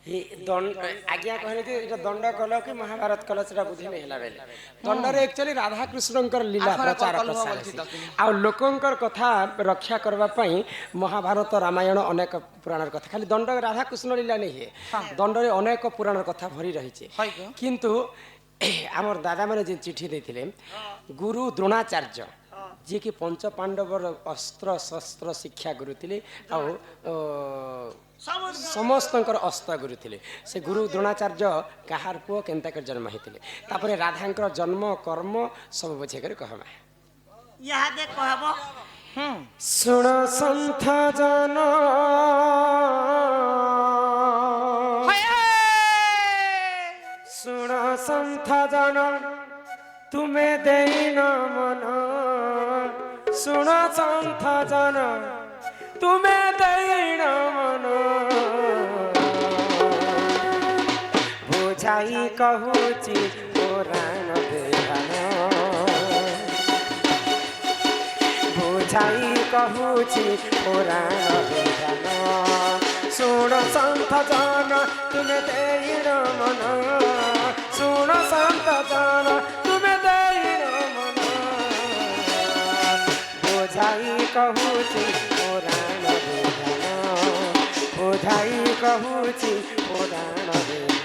आज्ञा कहले कि एटा दंड कल कि महाभारत कल सेटा बुझी नहीं हला बेले दंड रे एक्चुअली राधा कृष्णकर लीला प्रचार प्रसार आ लोकंकर कथा रक्षा करबा पई महाभारत रामायण अनेक पुराण कथा खाली दंड राधा कृष्ण लीला नहीं है दंड रे अनेक पुराण कथा भरी रही छे किंतु आमर दादा माने जे चिट्ठी देथिले गुरु द्रोणाचार्य जी कि पंच पांडवर अस्त्र शस्त्र शिक्षा गुरु थिले आ समस्त अस्त्र गुरु थिले से गुरु द्रोणाचार्य कहार पुओ केनता कर जन्म हेतिले तापरे राधांकर जन्म कर्म सब बुझे कर कहमा यहाँ दे कहबो सुन संथ जन सुन संथ जन तुम्हें देन मन सुन संथ जन तुम्हें देन मन बुझाई कहूची पुराण देहन बुझाई कहूची पुराण देहन सुन संथ जन तुम्हें देन मन सुन संथ जन तुम्हें देन मन बुझाई कहूची पुराण देहन बुझाई कहूची पुराण देहन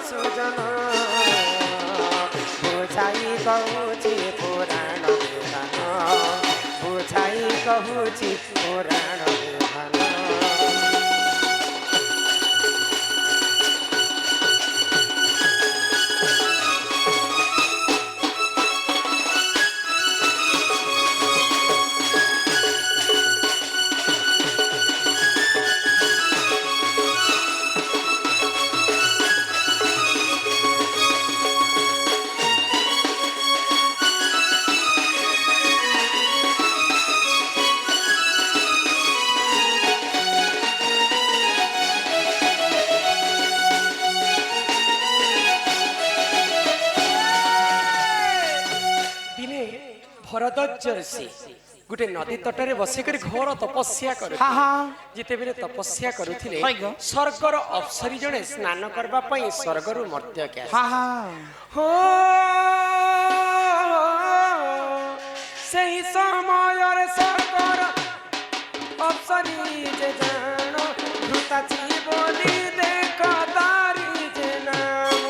सुजन बुझाई कहूची पुराण देहन बुझाई कहूची पुराण देहन भरद्वाज ऋषि गोटे नदी तटरे बसिक घोर तपस्या कर जिते बेले तपस्या करुथिले स्वर्गर अप्सरी जने स्नान करबा पई स्वर्गरु मर्त्य के हो सही समय स्वर्गर अप्सरी जे जानो धृता जीवनी देख तारी जे नाम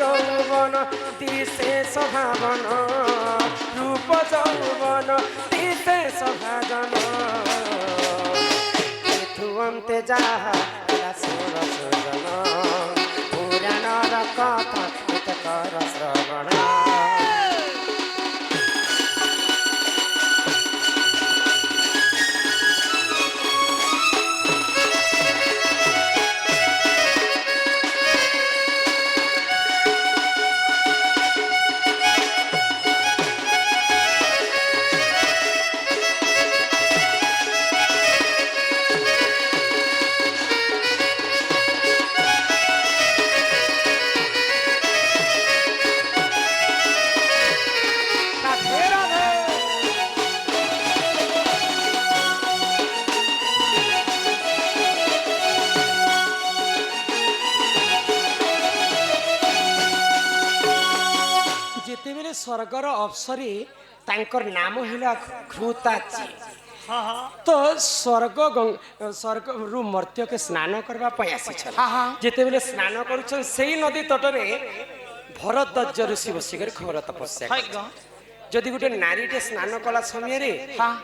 যৌবন দিশে সভাবন রূপ যৌবন দিশে সভাজন অন্তে যাহা সুর সুজন পুরাণর কথা কর শ্রবণ स्वर्गर अप्सरी तांकर नाम हिला घृताची हाँ हाँ तो स्वर्ग रु मर्त्य के स्नान करबा पय आसी छल हाँ, हाँ। जेते बेले स्नान करूछन सेही नदी तटरे भरद्वाज ऋषि बसिकर घोर तपस्या हाय करछन। ग जदि गोटे नारीटे स्नान कला समय रे हाँ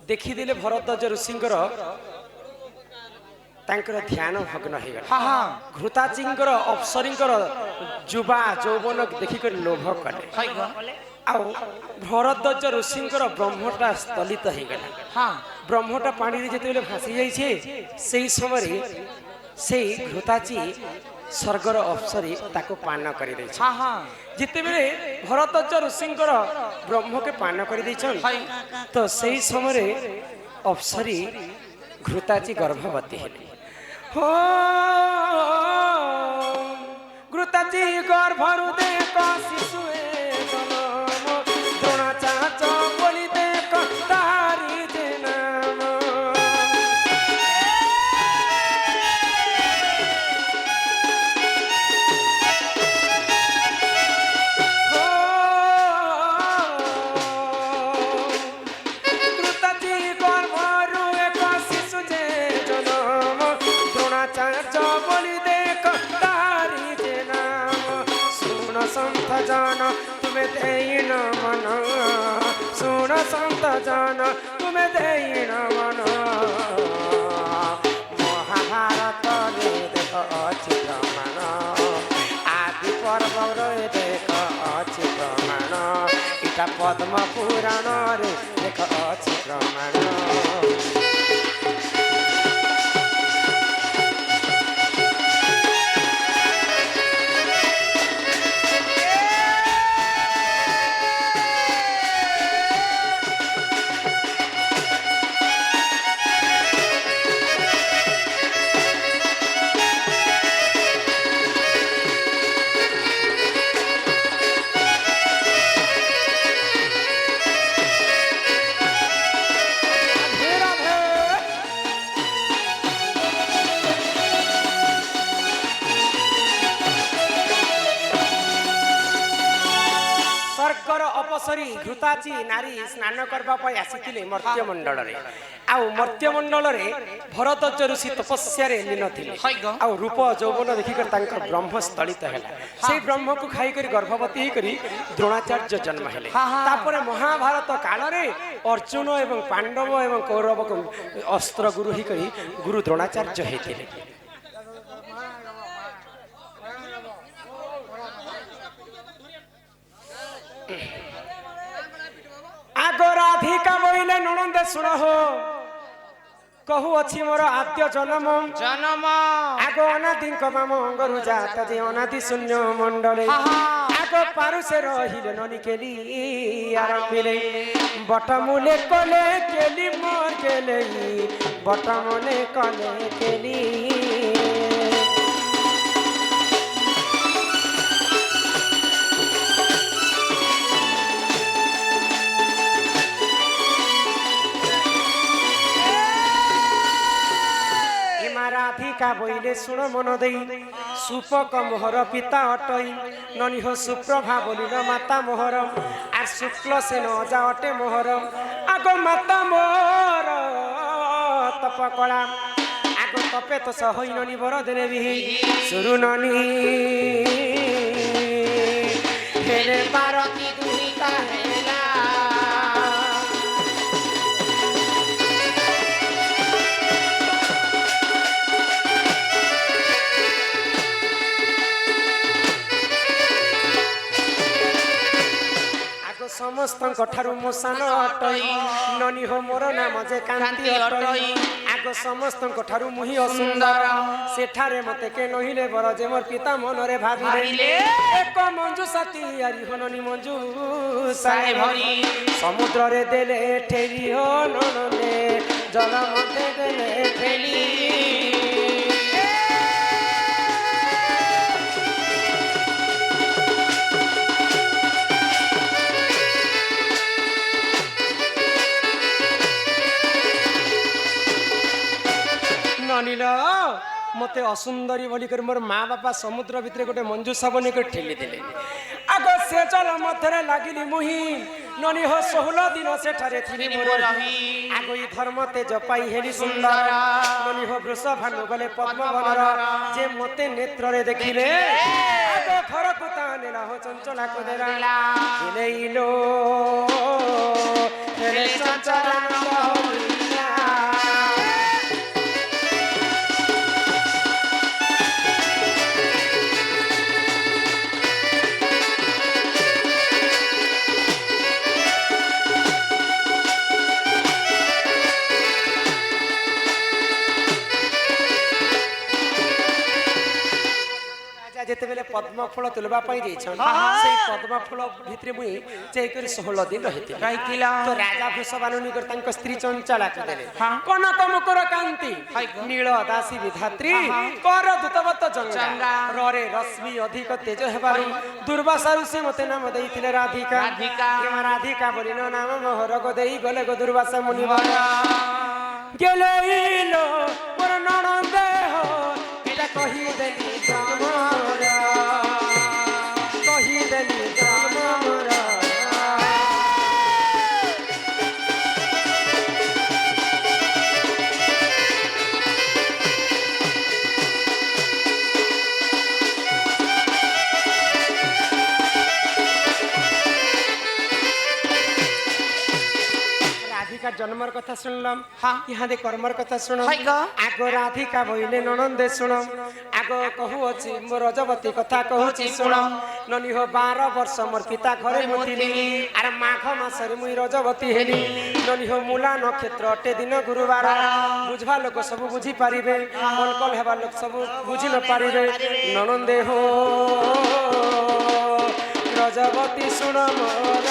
देखिदेले भरद्वाज ऋषिंकर तांकर ध्यान भग्न हो गला हाँ हाँ घृताचींकर अप्सरींकर जुबा यौवन देखिकर लोभ कले हाय ग आउ भरद्वाज ऋषिंकर ब्रह्मटा स्थलित हो गला हाँ ब्रह्मटा पानी रे जेते बेले भासी जाइछे सेही समय रे सेही घृताची स्वर्गर अप्सरी ताको पान करि दै छै हाँ हाँ जेते बेले भरद्वाज ऋषिंकर ब्रह्म के पान करि दै छन हाय तो सेही समय रे अप्सरी घृताची गर्भवती हेली हो घृताची गर्भरु देख शिशुए जन्म द्रोणाचार्य बोली देख तारी जे नाम हो घृताची गर्भरु एक शिशु जे जन्म द्रोणाचार्य बोली देख तारी जे नाम सुन संत जन तुम्हें देई न मन सुन संत जन तुम्हें देई न मन महाभारत रे देख अछि प्रमाण आदि पर्व रे देख अछि प्रमाण इटा पद्म पुराण रे देख अछि प्रमाण स्वर्गर अपसरी घृताची नारी स्नान करबा पय आसीथिले मर्त्यमंडल रे आउ मर्त्यमंडल रे भरद्वाज ऋषि तपस्या रे लीन थिले हाय ग आउ रूप यौवन देखिकर तांकर ब्रह्म स्थलित हेला से ब्रह्म को खाई कर गर्भवती ही करी द्रोणाचार्य जन्म हेले हाँ, हाँ। तापरे महाभारत काल रे अर्जुन एवं पांडव एवं कौरव को अस्त्र गुरु ही करी गुरु द्रोणाचार्य हेतिले आगो राधिका बोइले ननंदे सुन हो कहू अछि मोर आद्य जन्म जन्म आगो अनादिंक मामंगरु जात जे अनादि शून्य मंडले हाँ, हाँ। आगो पारुसे रहिले ननी केली आरंभिले बटमुले कले केली मोर केले बटमुले कले केली राधिका बोइले सुन मन देई सुपक मोहर पिता अटई ननी हो सुप्रभा बोलिल माता मोहर आर शुक्ल से न जा अटे मोहर आगो माता मोहर तप कला आगो तपे तो सहई ननी बर देने भी सुरु ननी हेले बारती दुहिता हेला समस्त ठारू मो सान अटई ननी हो मोर नाम जे कांति अटई आगो समस्त ठारू मुही असुंदर सेठारे मते के नहिले बर जे मोर पिता मनरे भाबिले एक मंजू साथी आरी हो ननी मंजू साए भरी समुद्र रे देले ठेली हो ननने जल मते देले ठेली ननील मते असुंदरी बोलिकर मोर माँ बापा समुद्र भितर गोटे मंजूषा बनिक ठेली देले आगो से जल मध्यरे लागिली मुहि ननी हो 16 दिन सेठारे थिली मोर आगोई धर्म तेज पाई हेली सुंदर ननी हो वृष भानु गले पद्म वनर जे मते नेत्र रे देखिले आगो घर को तानेला हो चंचला को देला इलेइलो रे चंचला होइला जेते बेले पद्म फूल तुलबा पाई जाइछन सेई पद्म फूल भितरे मुई चेई करी 16 दिन रहिति रहितिला तो राजा वृषभानुनी कर तांक स्त्री चंचला को देले कनक मुकुर कांति नील दासी विधात्री कर दूतवत जंगा ररे रश्मि अधिक तेज हेबारु दुर्वासारु से मते नाम देइतिले राधिका के राधिका बोली न नाम मोहर गो देई गले गो दुर्वासा मुनि बरा गेलेइलो मोर ननंदे हो एटा कहि देली जन्मर कथा सुनलम यहाँ दे कर्मर कथा सुनो आगो राधिका बोले ननंदे सुनो आगो कहू अछि मो रजवती कथा कहूची सुनो ननी हो 12 वर्ष मोर पिता घरे मुतिली आर माघ मास रे मुई रजवती हेली ननी हो मूला नक्षत्र अटे दिन गुरुवार बुझवा लोक सब बुझी पारिबे कल हेबा लोक सब बुझी न पारिबे ननंदे हो रजवती सुनो मोर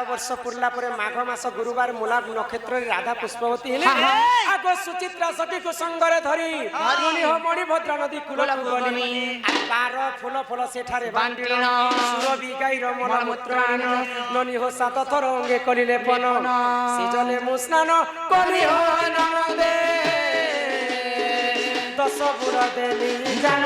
वर्ष पुरला परे माघ मास गुरुवार मूला नक्षत्र राधा पुष्पवती हेले आगो सुचित्रा सखी को संगरे धरी धरुनी हो मणिभद्रा नदी कूल गली 12 फूल फल सेठारे बांटिण सुरबी गाईर मलमूत्र ननी हो 7 थर अंगे कलिले पन से जले मु स्नान कली हो ननदे 10 पुर देली जान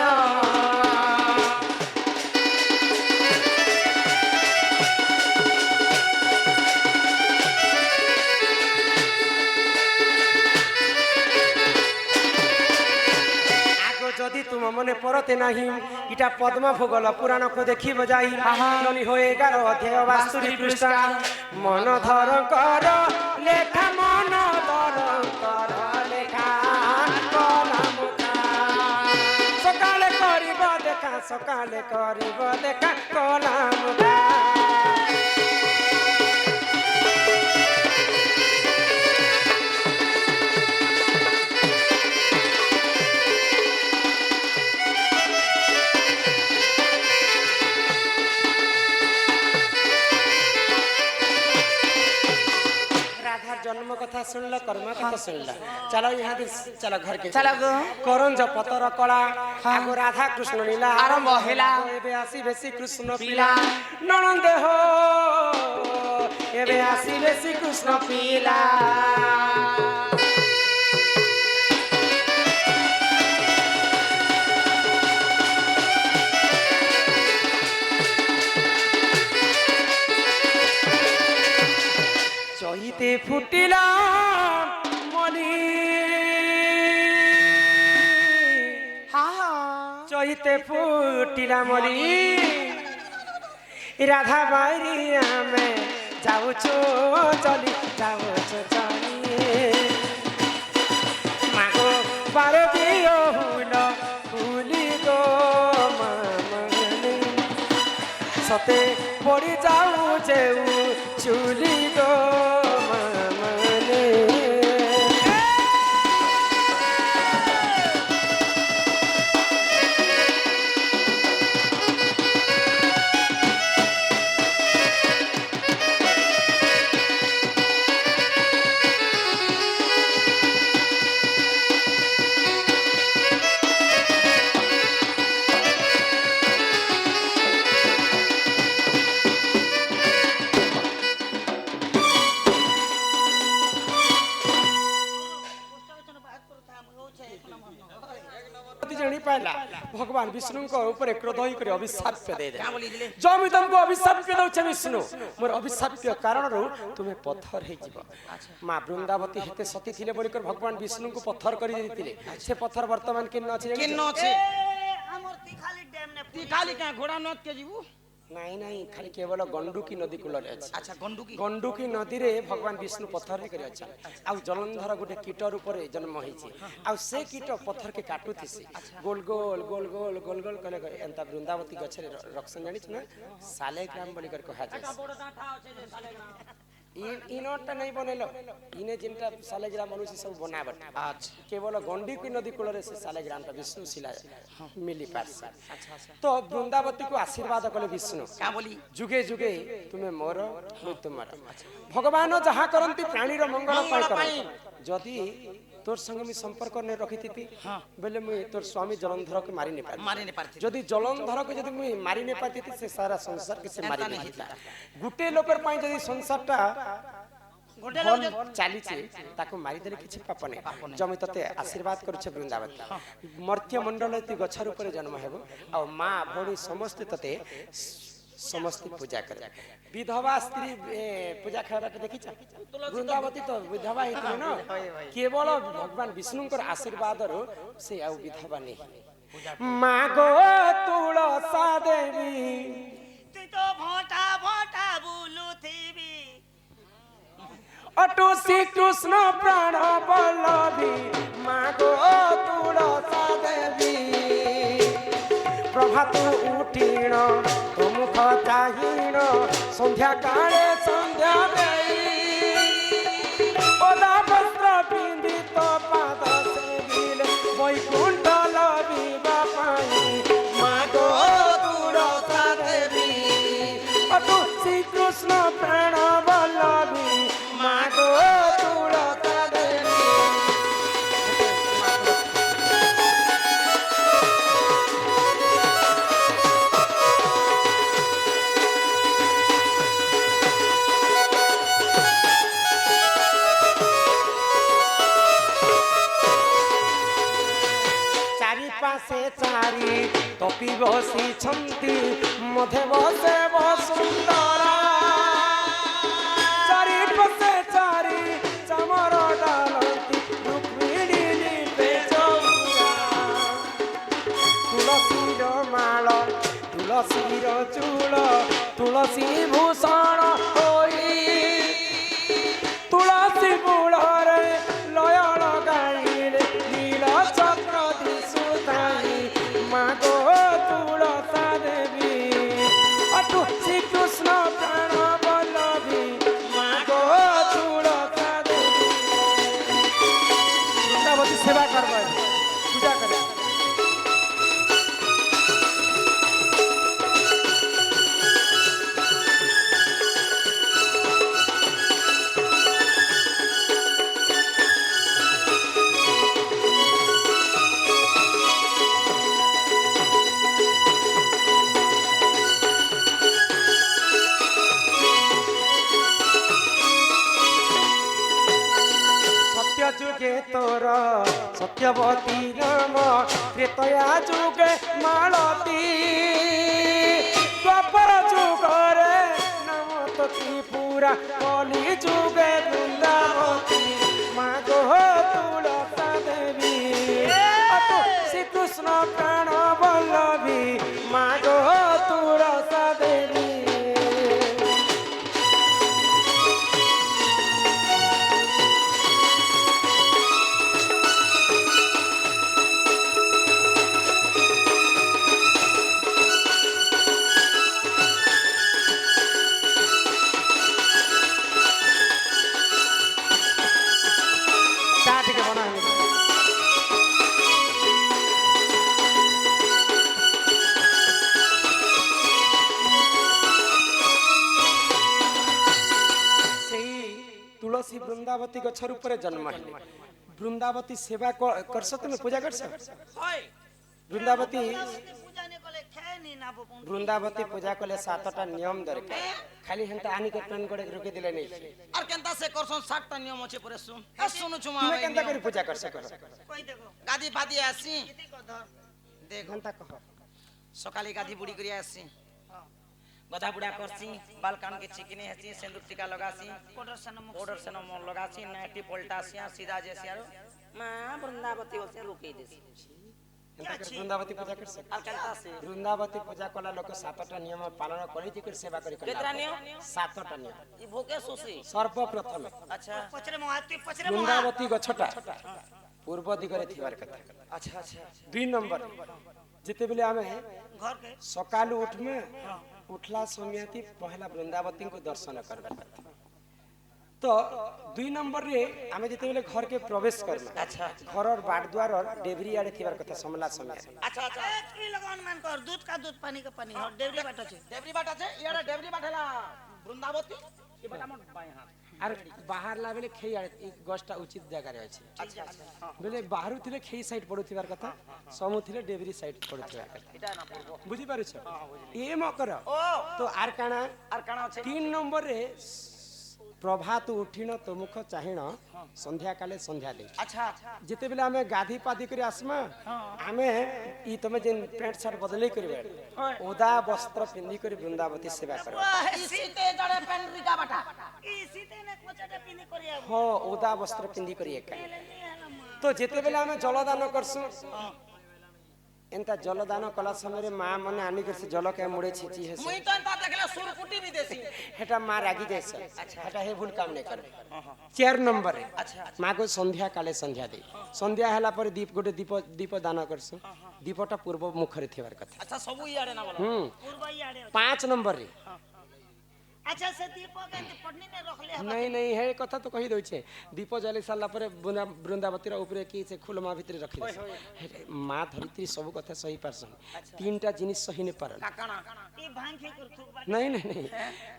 जदि तुम मने परते नाही इटा पद्म भोगल पुराण को देखि बजाई ननी हो 11 अध्याय 62 पृष्ठ मन धर कर लेखा मन धर कर लेखा कलम सकाले करिब देखा सकाले करिब देखा कलम जन्म कथा सुनल कर्म कथा सुनल चलो यहाँ चलो घर के चलो करंज पतर कला आगो राधा कृष्ण लीला आरंभ हेला एबे आसी बेसी कृष्ण पीला ननंदे हो एबे आसी बेसी कृष्ण पीला चहिते फुटिला मनी चहिते फुटिला मनी राधा बारिया में जाऊ चली मागो बारो दियो फुली गो मामनी सते पड़ी जाऊ जेऊ चुली गो भगवान विष्णु को ऊपर क्रोध होई कर अभिशाप दे दे क्या बोली दिले जो मी तुमको अभिशाप दउछे विष्णु मोर अभिशाप कारण तुम्हें पत्थर हे जीव मां वृंदावती हेते सती थिले बोली कर भगवान विष्णु को पत्थर करी देतिले से पत्थर वर्तमान किन अछि किन अछि हमर तिखाली डैम ने तिखाली का घोड़ा नद के जीवू नहीं नहीं खाली केवल गंडुकी नदी कूल अच्छा गंडुकी नदी रे भगवान विष्णु पत्थर कर अच्छा आ जलंधर गोटे कीट रूप रे जन्म होइछि आ से कीट पत्थर के काटुथिसी गोल गोल गोल गोल गोल गोल कले एंता वृंदावती गछरे रक्षण जानिछ ना सालेग्राम बोली कर कहा जाय बड़ डाठा अछि जे सालेग्राम इनोटा नहीं बनेलो इने जिनटा सालेग्राम मनुष्य सब बनावट अच्छा केवल गंडुकी नदी कूल रे से सालेग्राम ता विष्णु शिला मिली पास अच्छा तो वृंदावती को आशीर्वाद कले विष्णु क्या बोली जुगे जुगे तुम्हें मोर मैं तुम्हारा भगवान जहाँ करती प्राणीर मंगल कर जदि तोर संग में संपर्क नहीं रखी थी बेले मुई तोर स्वामी जलंधर को मारी नहीं पारती जदि जलंधर को जदि मुई मारी नहीं पाती थी से सारा संसार के से मारी नहीं था गुटे लोकर पाई जदि संसारटा चली ताको मारी देले किछि पाप नहीं जमी तते आशीर्वाद करूछे वृंदावती मर्त्य मंडल ती गछर ऊपर जन्म हेबो आ मां भोणी समस्त तते समस्त पूजा करे विधवा स्त्री पूजा खारा देखी वृंदावती तो विधवा ही न केवल भगवान विष्णुकर आशीर्वाद रो से आ विधवा नहीं मागो तुलसा देवी तू तो भोटा भोटा बुलुथीबी अटो श्री कृष्ण प्राण बल्लभी मागो तुलसा देवी प्रभात उठीण मुख चाहिण संध्या काले संध्या देई ओदा वस्त्र पिंदित पाद सेविले वैकुंठ लभिबा पाई मागो तुलसा देवी अटो श्री कृष्ण प्राण बल्लभी मागो तुलसा देवी पासे चारी तपी बसी छंती मधे बसे वसुंधरा चारी पासे चारी चमर डालती रुक्मिणी नीपे चौरा तुलसीर माल तुलसीर चूल तुलसी भूषण होई तुलसी मूलरे लय लगाइले नील चक्र मागो तुलसा देवी अटू श्री कृष्ण प्राण बल्लभी मागो तुलसा देवी वृंदावती सेवा करबा पूजा करे जुगे तोर सत्यवती नाम त्रेतया जुगे मालती द्वापर जुगरे नाम तोती पूरा कली जुगे वृंदावती मागो तुलसा देवी अतो श्री कृष्ण प्राण बल्लभी मागो तुलसा देवी तुलसी वृंदावती गछर ऊपर जन्म है वृंदावती सेवा करस तुम पूजा करस वृंदावती पूजा ने कले खाए नी ना वृंदावती पूजा कले सातटा नियम दरकार खाली हेंता आनी के पेन करे रोके दिले नहीं और केनता से करसन 60टा नियम अछि परे सुन सुनु छुमा तुम केनता करी पूजा करस कर कोई देखो गादी फादी आसी দেখ ঘন্টা কহ সকালে গাধি বুড়ি করিয়া আসছি গধা বুড়া করছি বাল কান के चिकने हसी सिंदूर टीका लगासी पाउडर से नमक लगासी नाइटी पलटासी सीधा जैसे यार मां वृंदावती बसे रुके देसी এন্তা করে বৃন্দাবতী পূজা করছে আর কেনতা से বৃন্দাবতী পূজা কলা লোক 7টা নিয়ম পালন করি যে সেবা করি केतरा नियो 7টা নিয়ম ई भोके सुसी সর্বপ্রথমে अच्छा पचरे मोहाती पचरे বৃন্দাবতী গছটা পূর্ব দিগরে থিবার কথা अच्छा अच्छा 2 নম্বর যেতেবেলে আমি घर के সকালু উঠমে উঠলা সমিয়াতি পহলা বৃন্দাবতী को दर्शन करबा কথা তো 2 নম্বর রে আমি যেতেবেলে ঘর के प्रवेश करबा अच्छा ঘরর বাট দুয়ারর ডেবরি আড়ে থিবার কথা সমলা সময় अच्छा अच्छा की लगन मान कर दूध का दूध पानी का पानी और डेवरी बाटा छे डेवरी बाट আছে ইয়ারে डेवरी बाट হেলা বৃন্দাবতী কি বাটা মোর বাই হাত আর বাহার লাবেলে খেই আড়ে এই গছটা উচিত জায়গায় আছে अच्छा अच्छा বলে বাহারু থিলে খেই সাইড পড়ুথিবার কথা সমু থিলে ডেবরি সাইড পড়ুথিবার কথা এটা না পড়বো বুঝি পারছ এ মকর ও তো আর কানা আর কানা আছে 3 নম্বরে প্রভাত উঠিন তোমুখ চাহিণ সন্ধ্যা কালে সন্ধ্যা দেই अच्छा যেতেবেলে আমি গাধি পাদি করে আসমা আমি ই তুমি যে প্যান্ট শার্ট বদলাই করিবে ওদা বস্ত্র পিন্ধি করে বৃন্দাবতী সেবা করবে ইসিতে জড়ে পেন্ড্রিকা বাটা इसी ते ने कोचटा पिनी करिया হ ওদা বস্ত্র পিন্ধি করি একা ले हला मां তো যেতেবেলে আমি জলদান করছু এন্তা জলদান কলা সময় মা মনে আনি করছে জলকে মুড়ে ছিচি হেছে মুই তো তা দেখলে সুরকুটি বিদেশি হেটা মা রাগি যাইছে হেটা হে ভুল কাম নাই করে 4 নম্বরে अच्छा মা গো সন্ধ্যা কালে সন্ধ্যা দেই সন্ধ্যা হেলা পরে দীপ গোটে দীপ দান করছু দীপটা পূর্ব মুখরে থিবার কথা अच्छा सबु ইয়ারে না বলো पूर्व ही आड़े 5 নম্বরে अच्छा से दीपक के पढ़नी ने रख ले नहीं नहीं हे কথা তো কহি দউছে দীপ জ্বালি সারলা পরে বৃন্দাবতীর উপরে কি সে খুলমা ভিতরে রাখি দেছে মা ধরিত্রী সব কথা সহি পারছন তিনটা জিনিস সহি নে পারন কাকানা ई भांग के कर थुक बाटा नहीं नहीं नहीं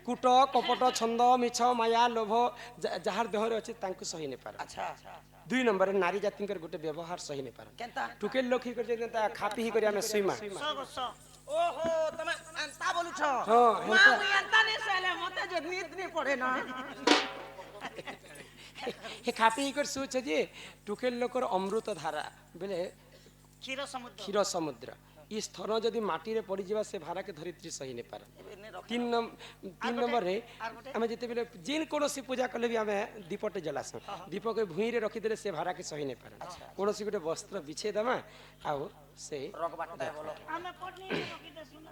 কুট কপট ছন্দ মিছ মায়া লোভ যাহার দেহরে আছে তাଙ୍କୁ সহি নে পারন अच्छा 2 নম্বরে নারী জাতিଙ୍କର ଗୋଟେ ବ୍ୟବହାର ସହି নে ପାରन केनता ଟୁକେଲ ଲୋକ ହି କରି ତା ଖାପି ହି କରି ଆମେ ସୁଇମା सो ओहो तमे एंता बोलु छ ହଁ मां ହେନ୍ତା मुई एंता ने साले मते जे नीत नी पड़े ना হে খাপি হি କରି ସୁଛ ଯେ ଟୁକେଲ ଲୋକର ଅମୃତ ଧାରା ବେଲେ क्षीर समुद्र ক্ষীর সমুদ্র ই স্থল যদি মাটিরে পড়ি যাবা সে ভারাকে ধরিত্রী সহি নে পারে ने रख 3 নম্বরে আমি যেতেবেলে যে কোনসি পূজা কলে বি আমি দীপটে জ্বলাস দীপকে ভুঁইরে রখি দেলে সে ভারাকে সহি নে পারে কোনসি গোটে বস্ত্র বিছে দেমা আউ সে रख बाटा बोलो हमें पढ़नी ने रखी दे सुना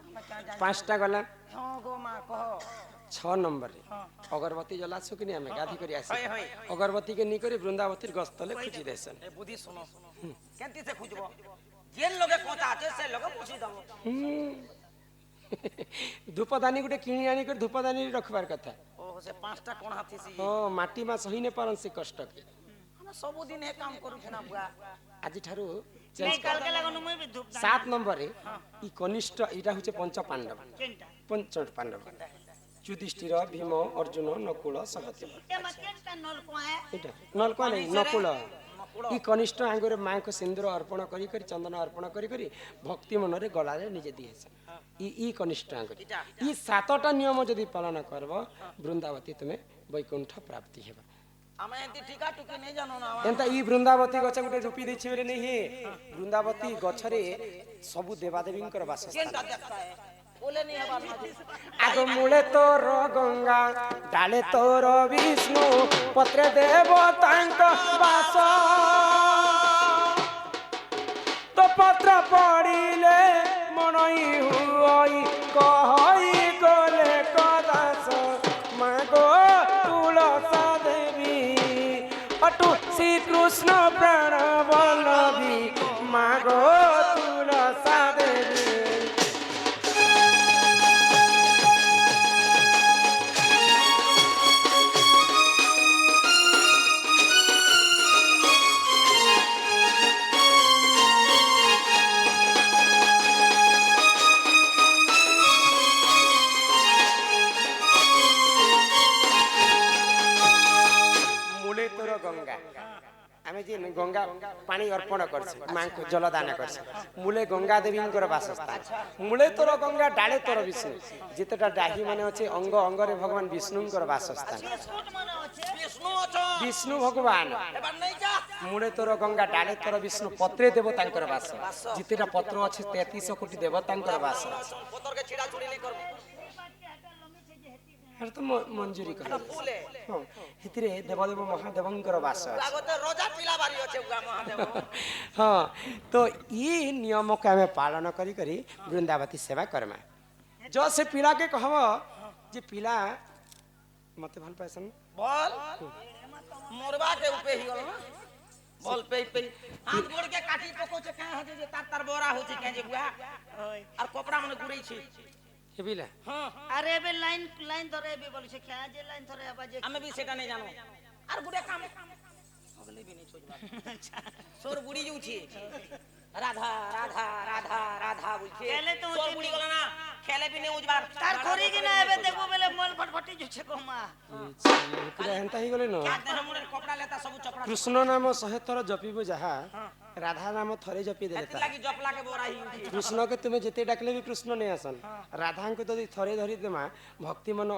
5টা গলা हां गो मां कहो 6 নম্বরে অগরবতী জ্বলাছো কিনি আমি গাধি করে আসি হয় হয় অগরবতী কে নি করে বৃন্দাবতীর গস্তলে খুঁজি দেছেন ए बुद्धि सुनो केनती से खुजबो जेन लोगे कोता আছে से लोगे पूछी दबो ধূপদানি গোটে কিনি আনি করে ধূপদানি রখবার কথা ओहो से पांचटा कोण हाथी सी ও মাটি মা সহি নে পারন সে কষ্ট কে हम सब दिन हे काम करू ना बुआ আজি ঠারু नहीं कल के लगन मुई भी धूप दान 7 নম্বরে ই কনিষ্ঠ এটা হচ্ছে পঞ্চ পাণ্ডব केनटा পঞ্চ পাণ্ডব যুধিষ্ঠির ভীম অর্জুন নকুল সহদেব ए मा केनटा नल को है এটা নলকা নেই নকুল ই কনিষ্ঠ আঙ্গুরে মাকে সিন্দুর অর্পণ করি করি চন্দন অর্পণ করি করি ভক্তি মନରେ গলারে নিজে দিয়েছে ই কনিষ্ঠ আঙ্গুরে ই 7টা নিয়ম যদি পালন করব বৃন্দাবতী তুমি বৈকুণ্ঠ প্রাপ্তি হেবা हमें एंती टीका टुकी नहीं जानो ना एंता ई वृंदावती गछ गुटे रूपी देछि बेले नहीं हे वृंदावती गछरे सबु देवादेवींकर वासस्थान केनटा देखता है बोले नहीं हबार ना आग मूले तोर गंगा डाले तोर विष्णु पत्रे देवतांक वास तो पत्र पड़िले मनई हुई कहई गले कदास मागो तुलसा देवी अटु श्री कृष्ण प्राण वल्लभी मागो तुलसा देवी গঙ্গা পানি অর্পণ করছে মাকে জলদান করছে মূলে গঙ্গা দেবীঙ্কর বাসস্থান মূলে তোর গঙ্গা ডালে তোর বিষ্ণু যেতটা ডাহি মানে আছে অঙ্গ অঙ্গরে ভগবান বিষ্ণুঙ্কর বাসস্থান স্কুট মানে আছে বিষ্ণু অছ বিষ্ণু ভগবান এবার নেই যা মূলে তোর গঙ্গা ডালে তোর বিষ্ণু পত্রে দেবতাঙ্কর বাস যেতটা পত্র আছে 33 কোটি দেবতাঙ্কর বাস পতরকে ছিড়া ছুড়ি নি করব এটা তো মঞ্জুরি করে ফুলে হ্যাঁ হিতরে দেবদেব মহাদেবঙ্কর বাস আছে লাগতে রোজা পিলা বাড়ি আছে উগা মহাদেব हाँ तो ये नियम के हमें पालन करी करी वृंदावती सेवा करमा जो से पीला के कहब जे पीला मते भल पैसन বল মোরবা के उपे ही गल বল पे पे हाथ गोड़ के काटी पकोचे का है जे तार तार बोरा होची के जे बुआ আর কপড়া মনে ঘুরেই ছি ये पीला হ্যাঁ আরে এবে লাইন লাইন ধরে এবে বলছে খেয়া যে লাইন ধরে আবার যে আমি भी সেটা नहीं জানো আর গুড়ে কাম অগলে भी नहीं छोड़बा सोर बुड़ी जाउछी राधा राधा राधा राधा बोलछे खेले तो सोर बुड़ी गला ना खेले भी नहीं उजबार তার করি কি না এবে দেখবো বলে মল ফটফটি জুছে কোমা पूरा हेंता ही गले न क्या देह मुरे कपड़ा लेता सब चपड़ा कृष्ण नाम 100 थर जपिबो जहा राधा नाम थरे जपि एती देता लागी जपला के बोरा ही उठी कृष्ण के तुम्हें जेते डाकले भी कृष्ण नहीं आसन राधा को तो थरे धरी देमा भक्ति मन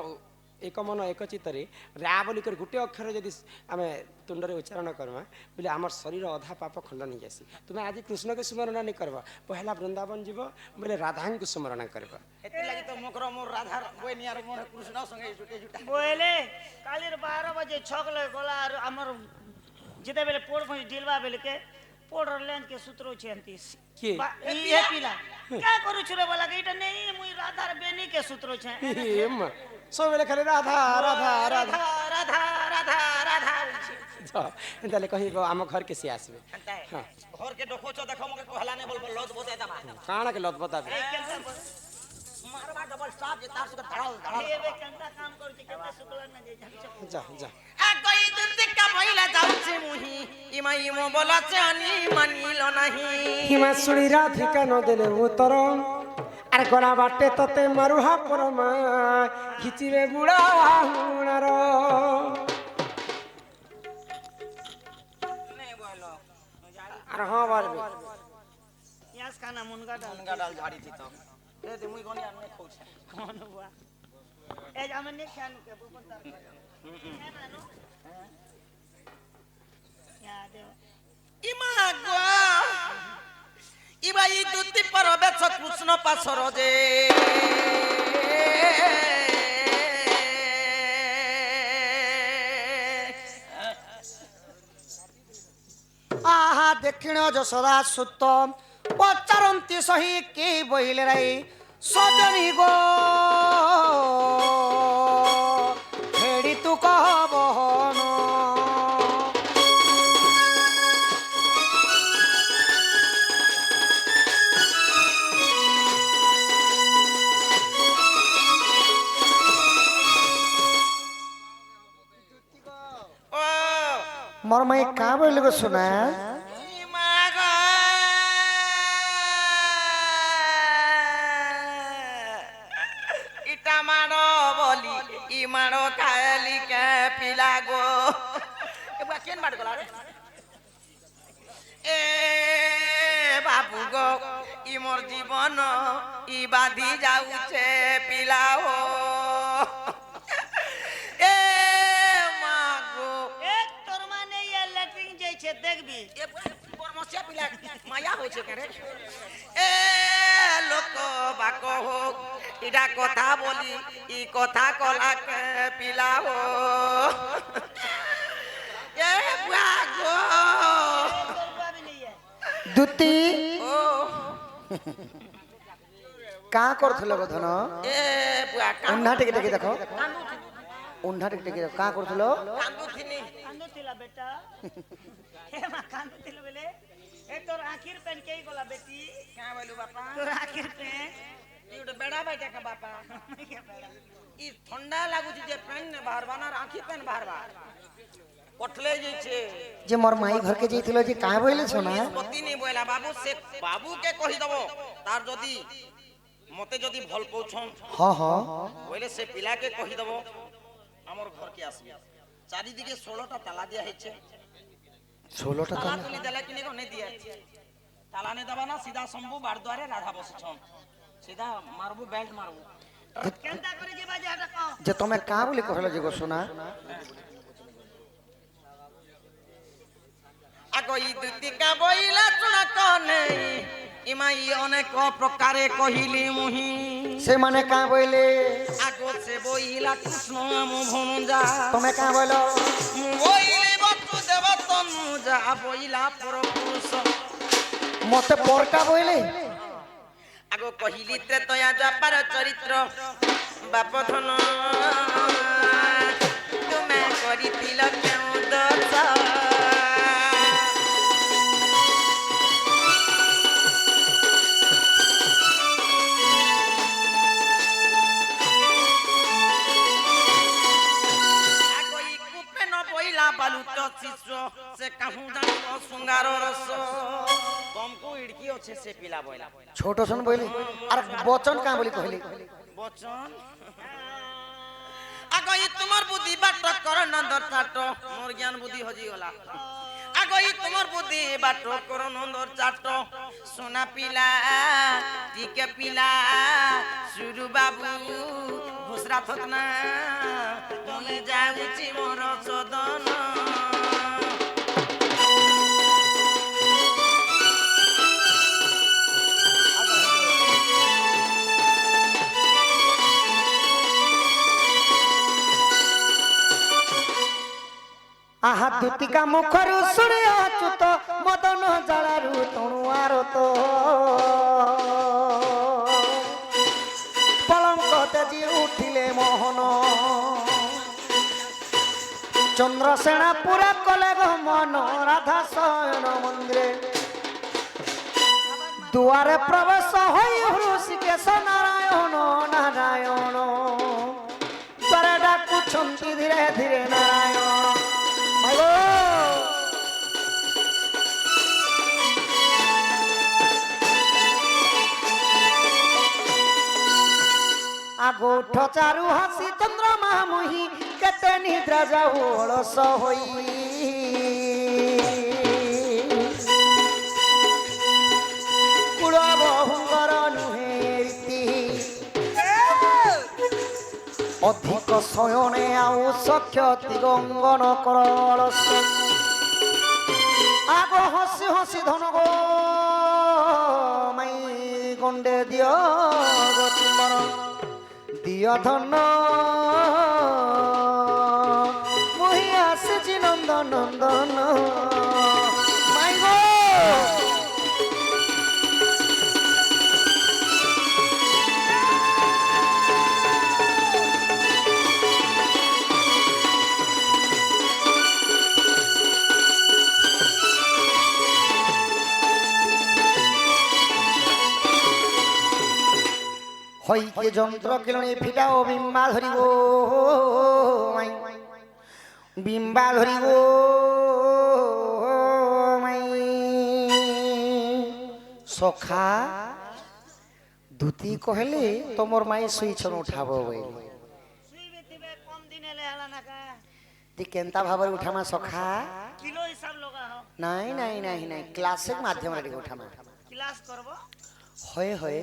एक मन एक चित्तरे रा बोली कर गुटे अक्षर यदि आमे तुंडरे उच्चारण करमा बोले आमर शरीर अधा पाप खंडन नहीं जासी तुम्हें आज कृष्ण के स्मरण नहीं करबा पहला वृंदावन जीव बोले राधा को स्मरण करबा एती लागी तो मोकरो मोर राधा कोई नियार मोर कृष्ण संगे जुटे जुटा বলে কালির 12 বাজে ছকলে গলা আর আমার যেতে বেলে পোড় পৌঁছ ডিলবা বেলে কে পোড়র লেন के सूत्र छै अंतिस के ये पीला क्या करू छरे बोला के इटा नहीं मुई राधार बेनी के सूत्र छै एम सब बेले खाली राधा राधा राधा राधा राधा राधा बोलछे जा एंताले कहिबो आम घर के से आसबे अंता है हाँ। घर के डोखोचो देखो मके कहला ने बोल लज बोते दबा काना के लत बताबे मारवा डबल स्टॉप जे तार सुके धड़ल धड़ल ये बे कंता काम करू छै कंता शुक्ला न जे जा जा आ कोई दुर्ते का भइला जाउछे मुही इमा इमो बोलाछे अनि मानिलो नाही हिमाचुड़ी राधिका न देले उतर अरे गला बाटे तते मरुहा परमा खिचिबे बुढ़ा हुणार नहीं बोलो अरे हाँ बारबे यास खाना मुनगा डाल मुनगा डाल झाड़ी थी तो ए ते मुई गनी आने खोछ कौन हुआ ए जामे ने ख्याल के बुपन तार है ना नो याद है इमा गो इबा ई दुति परबे छ कृष्ण पासर जे आहा दक्षिण जसोदा सुत पचारंती सही के बहिले राई सजनी गो फेड़ी तू कहबहन ओ मोर माई का बोल गो सुना इमा गो इटा मारो बोली ई मारो खाली के पिला गो एबा केन मार गला रे ए बाबू गो ई मोर जीवन ई बाधी जाउछे पिला हो ए मागो एक तोर माने ये लेटरिंग जाय छे देखबी ए परमसिया पिला माया होइछे करे ए लोक बाको हो इडा কথা বলি ই কথা কলা কে পিলা हो ए बागो तोरबा भी नहीं है দুতি ओ কা করছিল গো ধন ए बुआ উন্না টিকে টিকে দেখো উন্না টিকে টিকে কা করছিল कांदू थिनी कांदो तिला बेटा हे मा कांदो तिला बेले ए तोर आखिर पेन के गोला बेटी क्या बोलू बापा तोर आखिर पेन इडे बेड़ा बैठा का बापा के बेड़ा इ ठंडा लागु जे पेन ने बाहरबा ना आंखी पेन बाहरबा पठले जइछे যে মোর মাই ঘরকে যাইছিল যে কা বইলে শোনা পতি নি বইলা বাবু সে বাবু কে কহি দব তার যদি মতে যদি ভল পৌঁছন হ হ বইলে সে পিলা কে কহি দব আমার ঘর কে আসবি চারিদিকে 16টা তালা দিয়া হইছে 16টা তালা তালা তুলি দেলে কি नहीं दिए ताला नहीं दबा ना सीधा शंभू बाड़ द्वारे राधा बसछन सीधा मारबू बेल्ट मारबू केनता करे जे बाजे हटा कहो যে তুমি কা বলি কহলো যে গো সোনা आगो ई दुतिका बइला चुना कने इमाई अनेक प्रकारे कहिली मुही সে মানে কা বইলে आगो से बइला कृष्ण मु भनुजा তুমি কা বইলো मु बइले बतु देव तनुजा बइला पर पुरुष মতে পরকা বইলে आगो कहिली त्रेतया द्वापर चरित्र बाप धन तुमे करितिल केउ दस बालुट शिष्य से कहूं जानो सुंगार रस तुमको इड़की अच्छे से पिला बोला ছোট শোন বইলে আর বচন কা বলি কইলি बचन आगो ई तुमर बुद्धि बाट कर नंदर चाट मोर ज्ञान बुद्धि हजी गला आगो ई तुमर बुद्धि बाट कर नंदर चाट सोना पिला टीके पिला सुरु बाबू घुसरा थतना तुले जाउची मोर सदन আহা দুতিকা মুখরু শুনে অচ্যুত মদন জ্বালারু তণুয়ার তো পলঙ্ক তেজি উঠিলে মোহন চন্দ্রসেনা পুরা কলে গমন রাধা শয়ন মন্দিরে দুয়ারে প্রবেশ হই হৃষিকেশ নারায়ণ নারায়ণ দ্বারে ডাকুছন্তি ধীরে ধীরে নারায়ণ আগোঠ চারু হাসি চন্দ্রমা মুহি কেতে নিদ্রা যাও অলস হই কুল বহুঙ্গর নুহে রীতি অধিক শয়নে আউ সখ্যতি গঙ্গন কর অলস আগ হসি হসি ধন গো মাই গন্ডে দিও গো চুম্বন দিয় ধন মুহি আসছি নন্দন নন্দন মাই গো হইকে যন্ত্র কিলনি ফিটাও বিম্বা ধরিব বিম্বা ধরিব সখা দুতি কহলে তোমার মাই সুইছন উঠাব বইলি सुई बेतिबे कम दिन ले हला ना का তি কেনতা ভাবে উঠামা সখা किलो हिसाब लगा हो নাই নাই নাই নাই ক্লাসিক মাধ্যমে উঠামা क्लास करबो হয় হয়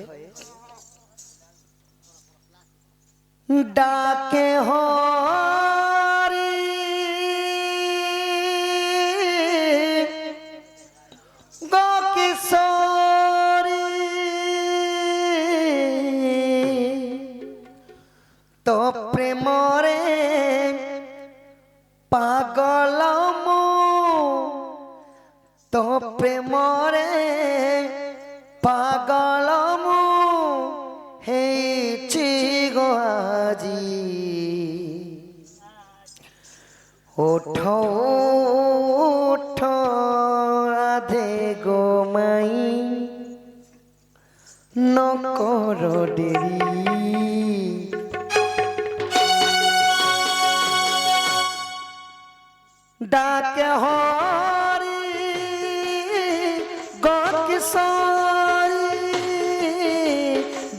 ডাকে হরি গো কিশোরী তো প্রেমরে পাগল মু তো প্রেমরে পাগল মু হেইছি গো আজি ওঠ ওঠ রাধে গো মাই নকর দেরি ডাকে হরি গো কিশোরী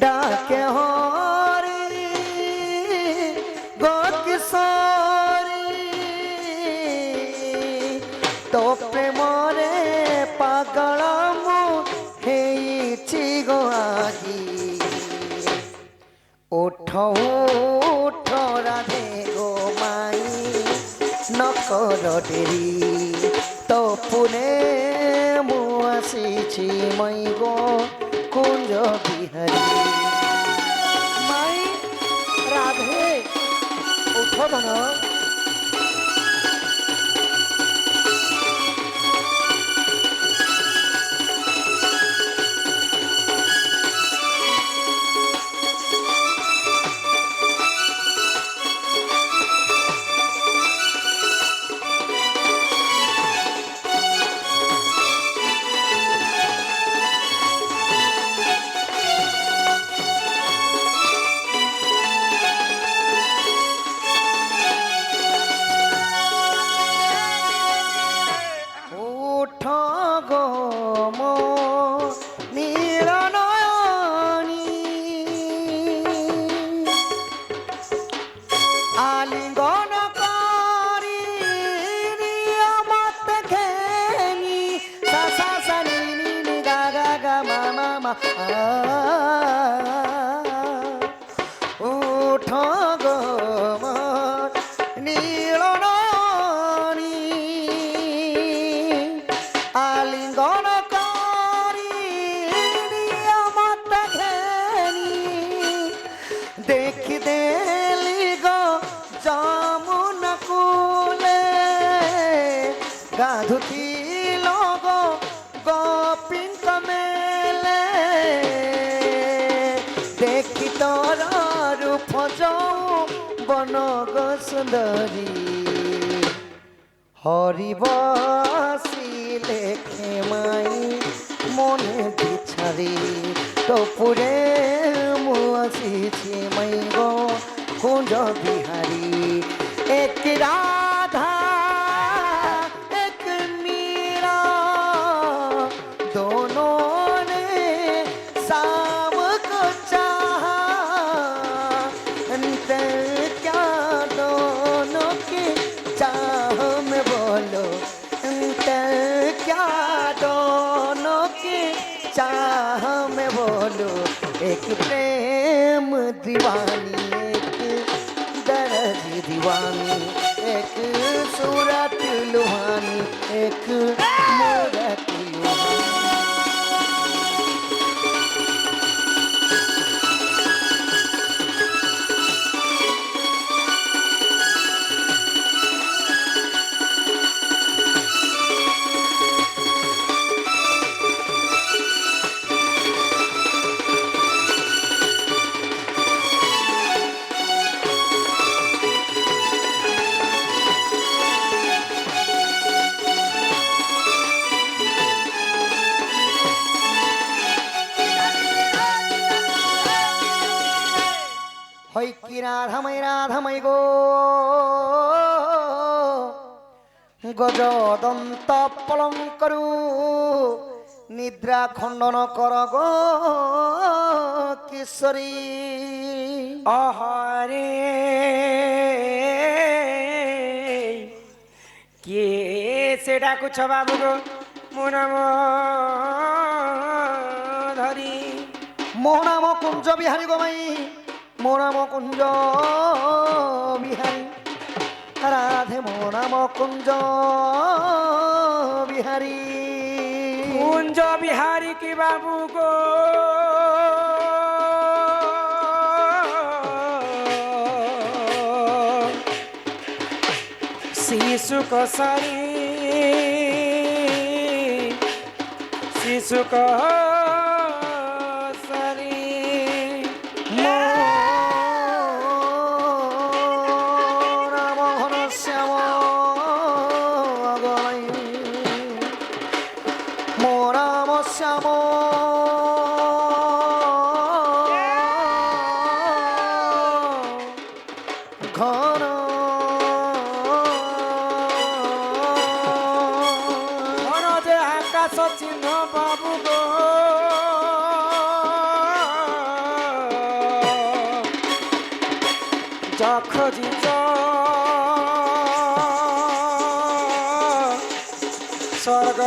ডাকে হরি গো কিশোরী তো প্রেম উঠ রাধে গো মাই নকর ডেরি তো পুনে মু আসিছি মই গো কুঞ্জ বিহারী মাই রাধে উঠ ধন উঠ গো মো নীলনয়নী আলিঙ্গন করি নিয়মত ঘেনি সা সা সা নি নি নি গা গা গা মা মা মা উঠ গো মো নীলনয়নী আলিঙ্গন করি নিয়মত ঘেনি দেখি দেলি গো যমুন কূলে গাধুতি লোগ গোপিঙ্ক মেলে দেখি তোর রূপ যৌবন গো সুন্দরী হরি বসিলে খেমাই মনে বিছারি টপুরে মু আসিছি মাই গো কুঞ্জ বিহারী এক রাধা এক मीरा दोनों ने शाम को चाहा अंतर क्या दोनों के चाह में बोलो अंतर क्या दोनों के चाह में बोलो एक प्रेम दीवानी एक दर्द दीवानी एक सूरत लुहानी एक मूरत लुहानी হই কি রাধাময় গো গজদন্ত পলঙ্করু নিদ্রা খণ্ডন কর গো কিশোরী অহরে কে সে ডাকুছ বাবু গো ମୋ ନାମ ধরি ମୋ ନାମ କୁଞ୍ଜ ବିହାରୀ ଗୋମାଇ ମୋ ନାମ କୁଞ୍ଜ ବିହାରୀ রাধে মো নাম কুঞ্জ বিহারী কুঞ্জ বিহারী কি বাবু গো শিশু কসারি শিশু কসারি শ্যাম ঘন ঘন যে আকাশ চিহ্ন বাবু গো যখজিত স্বর্গ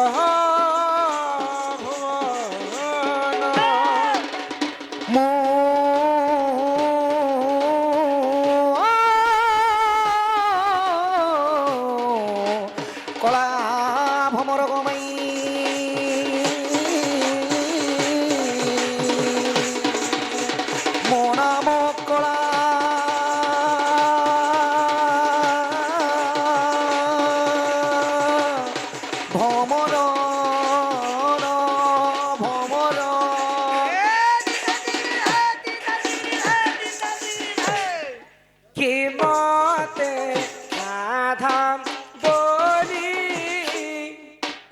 মতে রাধা বলি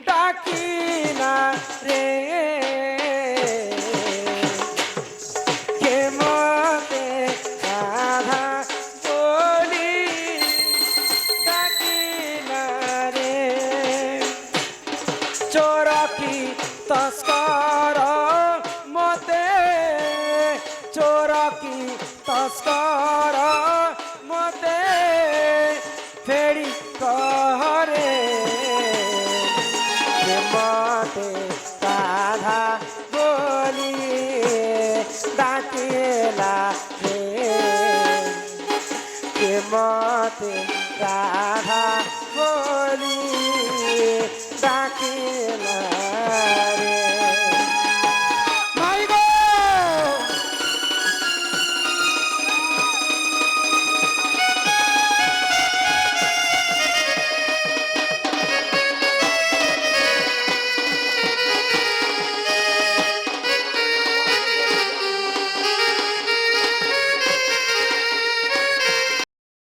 ডাকি না রে কে মতে রাধা বলি ডাকি না রে চোরকি তস্কর মতে চোরকি তস্কর মতে ফেরি কহরে মতে রাধা বলি ডাকিলা রে কে মতে রাধা বলি ডাকিলা